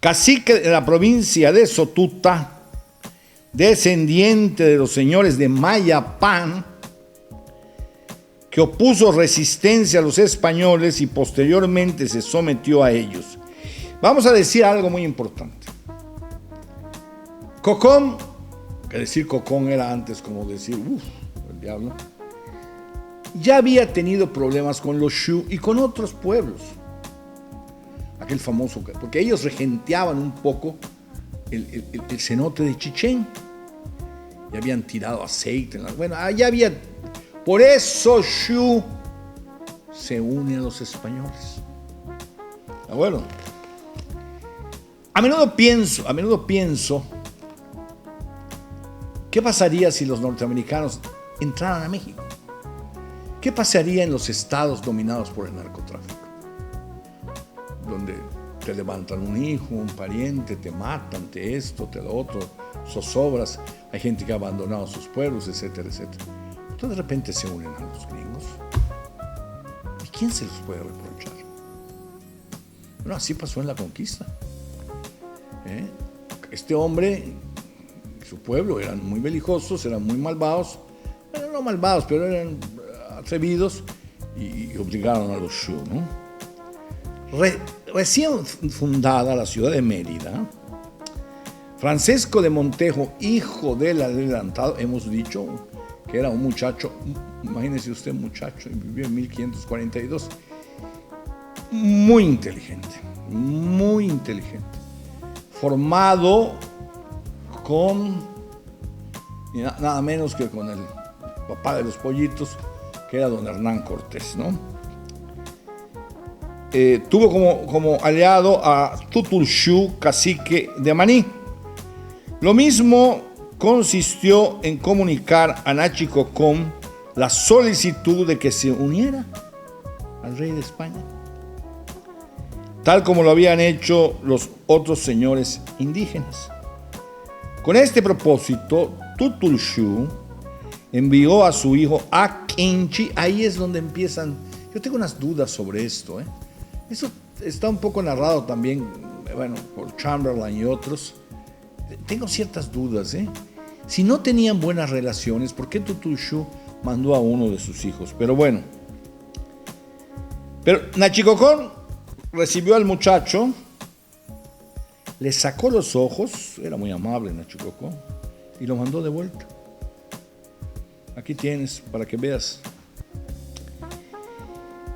cacique de la provincia de Sotuta, descendiente de los señores de Mayapán, que opuso resistencia a los españoles y posteriormente se sometió a ellos. Vamos a decir algo muy importante. Cocón, que decir Cocón era antes como decir, el diablo, ya había tenido problemas con los Shu y con otros pueblos. Aquel famoso, porque ellos regenteaban un poco el cenote de Chichén. Y habían tirado aceite. Bueno, ya había. Por eso Shu se une a los españoles. Bueno, a menudo pienso, ¿qué pasaría si los norteamericanos entraran a México? ¿Qué pasaría en los estados dominados por el narcotráfico? Donde te levantan un hijo, un pariente, te matan, te esto, te lo otro, zozobras, hay gente que ha abandonado sus pueblos, etcétera, etcétera. Entonces de repente se unen a los gringos. ¿Y quién se los puede reprochar? Bueno, así pasó en la conquista. Este hombre, su pueblo, eran muy belicosos, eran muy malvados. Bueno, no malvados, pero eran atrevidos y obligaron a los Shu, ¿no? Recién fundada la ciudad de Mérida, Francisco de Montejo, hijo del adelantado, hemos dicho que era un muchacho, imagínese usted, muchacho, y vivió en 1542, muy inteligente, formado con nada menos que con el papá de los pollitos, que era don Hernán Cortés, ¿no? Tuvo como aliado a Tutulxu, cacique de Maní. Lo mismo consistió en comunicar a Nachi Cocón la solicitud de que se uniera al rey de España, tal como lo habían hecho los otros señores indígenas. Con este propósito, Tutulxu envió a su hijo Akinchi. Ahí es donde empiezan. Yo tengo unas dudas sobre esto, Eso está un poco narrado también, bueno, por Chamberlain y otros. Tengo ciertas dudas, Si no tenían buenas relaciones, ¿por qué Tutulxu mandó a uno de sus hijos? Pero bueno. Pero Nachi Cocón recibió al muchacho, le sacó los ojos, era muy amable Nachi Cocón, y lo mandó de vuelta. Aquí tienes, para que veas.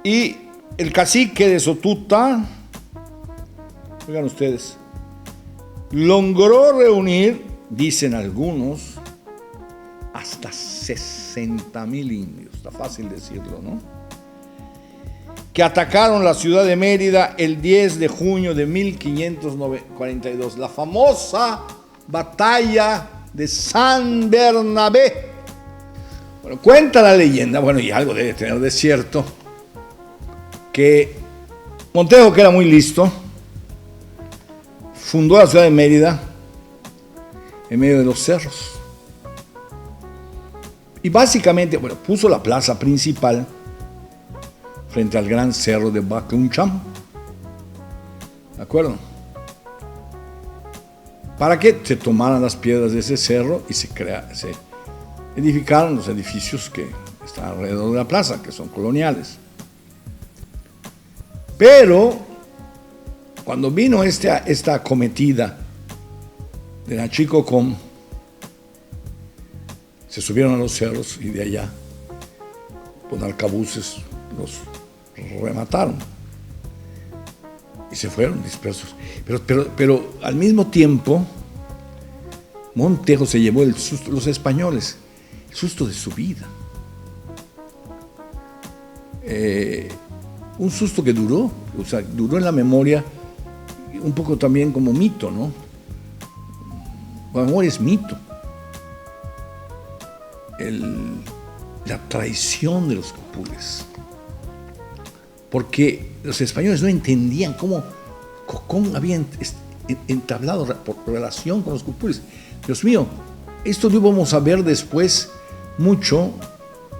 Y el cacique de Sotuta, oigan ustedes, logró reunir, dicen algunos, hasta 60,000 indios. Está fácil decirlo, ¿no? Que atacaron la ciudad de Mérida el 10 de junio de 1542. La famosa batalla de San Bernabé. Bueno, cuenta la leyenda, bueno, y algo debe tener de cierto, que Montejo, que era muy listo, fundó la ciudad de Mérida en medio de los cerros. Y básicamente, bueno, puso la plaza principal frente al gran cerro de Bacuncham. ¿De acuerdo? Para que se tomaran las piedras de ese cerro y se edificaron los edificios que están alrededor de la plaza, que son coloniales. Pero cuando vino esta acometida de Nachi Cocón, se subieron a los cerros y de allá, con arcabuces, los remataron y se fueron dispersos. Pero al mismo tiempo, Montejo se llevó el susto, los españoles, el susto de su vida. Un susto que duró en la memoria, un poco también como mito, ¿no? La memoria es mito. La traición de los cupules. Porque los españoles no entendían cómo Cocón había entablado relación con los cupules. Dios mío, esto lo íbamos a ver después mucho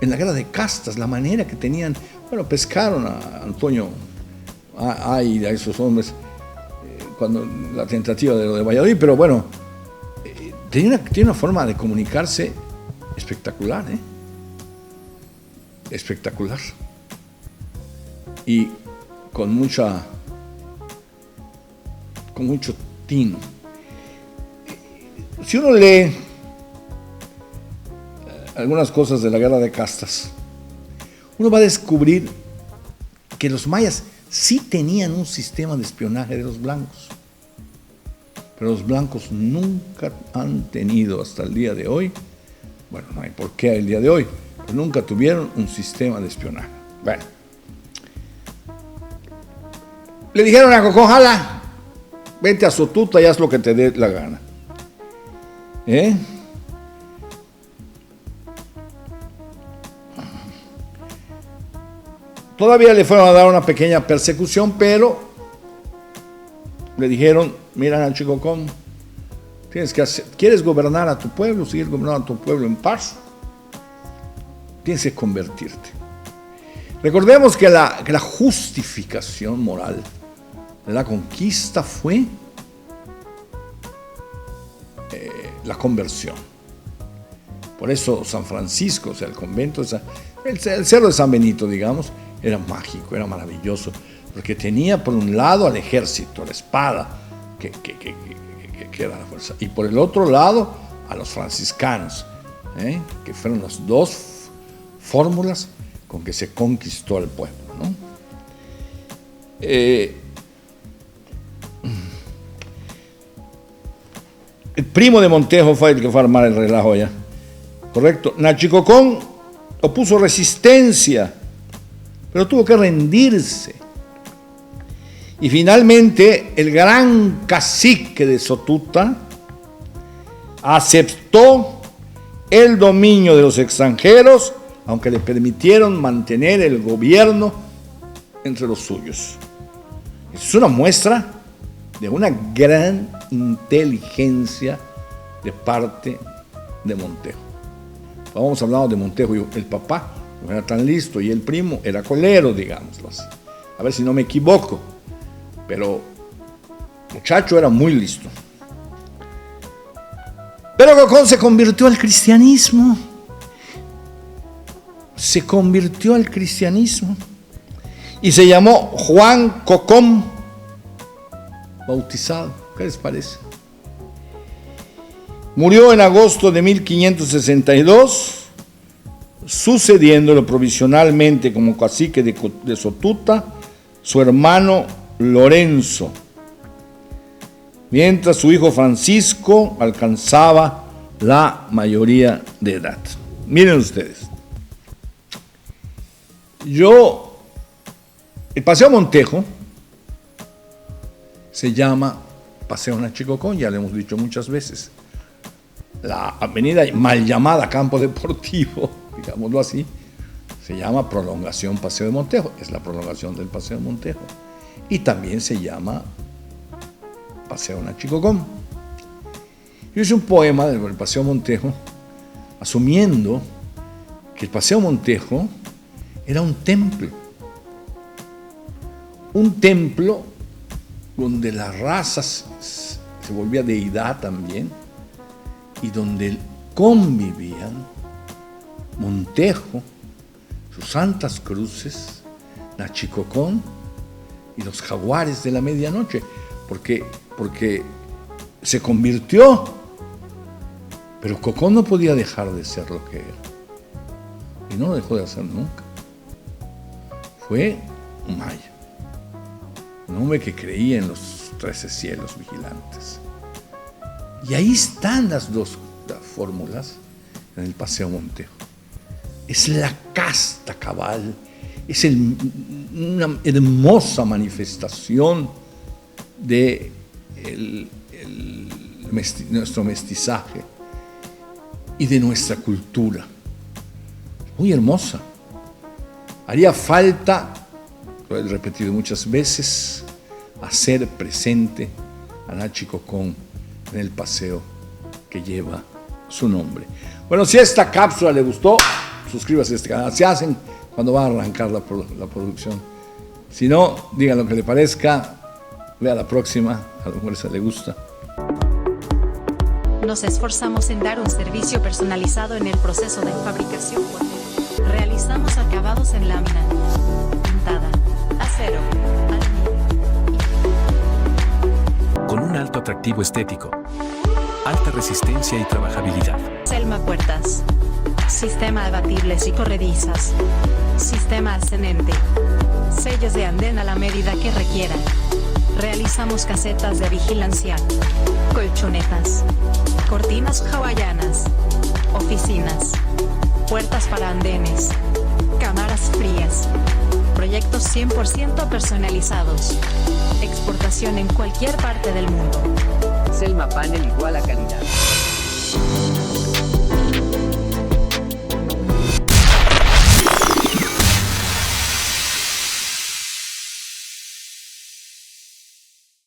en la guerra de castas, la manera que tenían. Bueno, pescaron a Antonio y a esos hombres cuando la tentativa de lo de Valladolid, pero bueno, tiene una forma de comunicarse espectacular, espectacular, y con mucho tino. Si uno lee algunas cosas de la guerra de castas, uno va a descubrir que los mayas sí tenían un sistema de espionaje de los blancos, pero los blancos nunca han tenido hasta el día de hoy, bueno, no hay por qué el día de hoy, pero nunca tuvieron un sistema de espionaje. Bueno, le dijeron a Cocón: jala, vente a Sotuta y haz lo que te dé la gana. Todavía le fueron a dar una pequeña persecución, pero le dijeron: mira, Nachicocón, ¿quieres gobernar a tu pueblo, seguir gobernando a tu pueblo en paz? Tienes que convertirte. Recordemos que la justificación moral de la conquista fue la conversión. Por eso San Francisco, o sea, el convento, el cerro de San Benito, digamos, era mágico, era maravilloso, porque tenía por un lado al ejército, la espada, que era la fuerza, y por el otro lado a los franciscanos, que fueron las dos fórmulas con que se conquistó al pueblo, ¿no? El primo de Montejo fue el que fue a armar el relajo allá, correcto. Nachicocón opuso resistencia, pero tuvo que rendirse. Y finalmente el gran cacique de Sotuta aceptó el dominio de los extranjeros, aunque le permitieron mantener el gobierno entre los suyos. Es una muestra de una gran inteligencia de parte de Montejo. Vamos hablando de Montejo, el papá no era tan listo y el primo era colero, digámoslo así. A ver si no me equivoco, pero el muchacho era muy listo. Pero Cocón se convirtió al cristianismo. Se convirtió al cristianismo y se llamó Juan Cocón, bautizado. ¿Qué les parece? Murió en agosto de 1562, sucediéndolo provisionalmente como cacique de Sotuta su hermano Lorenzo, mientras su hijo Francisco alcanzaba la mayoría de edad. Miren ustedes, el Paseo Montejo se llama Paseo Nachicocón, ya lo hemos dicho muchas veces. La avenida mal llamada Campo Deportivo, digámoslo así, se llama Prolongación Paseo de Montejo, es la prolongación del Paseo Montejo. Y también se llama Paseo Nachicocón. Yo hice un poema del Paseo Montejo, asumiendo que el Paseo Montejo era un templo donde la raza se volvía deidad también, y donde convivían Montejo, sus santas cruces, Nachicocón y los jaguares de la medianoche, porque se convirtió, pero Cocón no podía dejar de ser lo que era, y no lo dejó de hacer nunca. Fue un maya, un hombre que creía en los 13 cielos vigilantes. Y ahí están las dos fórmulas en el Paseo Montejo. Es la casta cabal, es una hermosa manifestación de nuestro mestizaje y de nuestra cultura. Muy hermosa. Haría falta, lo he repetido muchas veces, hacer presente a Nachicocón en el paseo que lleva su nombre. Bueno, si esta cápsula le gustó, suscríbase a este canal. Se hacen cuando va a arrancar la producción. Si no, digan lo que le parezca vea la próxima, a lo mejor esa le gusta. Nos esforzamos en dar un servicio personalizado en el proceso de fabricación. Realizamos acabados en lámina, pintada, acero, aluminio. Con un alto atractivo estético, alta resistencia y trabajabilidad. Selma Puertas. Sistema abatibles y corredizas. Sistema ascendente. Sellos de andén a la medida que requieran. Realizamos casetas de vigilancia, colchonetas, cortinas hawaianas, oficinas, puertas para andenes, cámaras frías. Proyectos 100% personalizados. Exportación en cualquier parte del mundo. Selma Panel igual a calidad.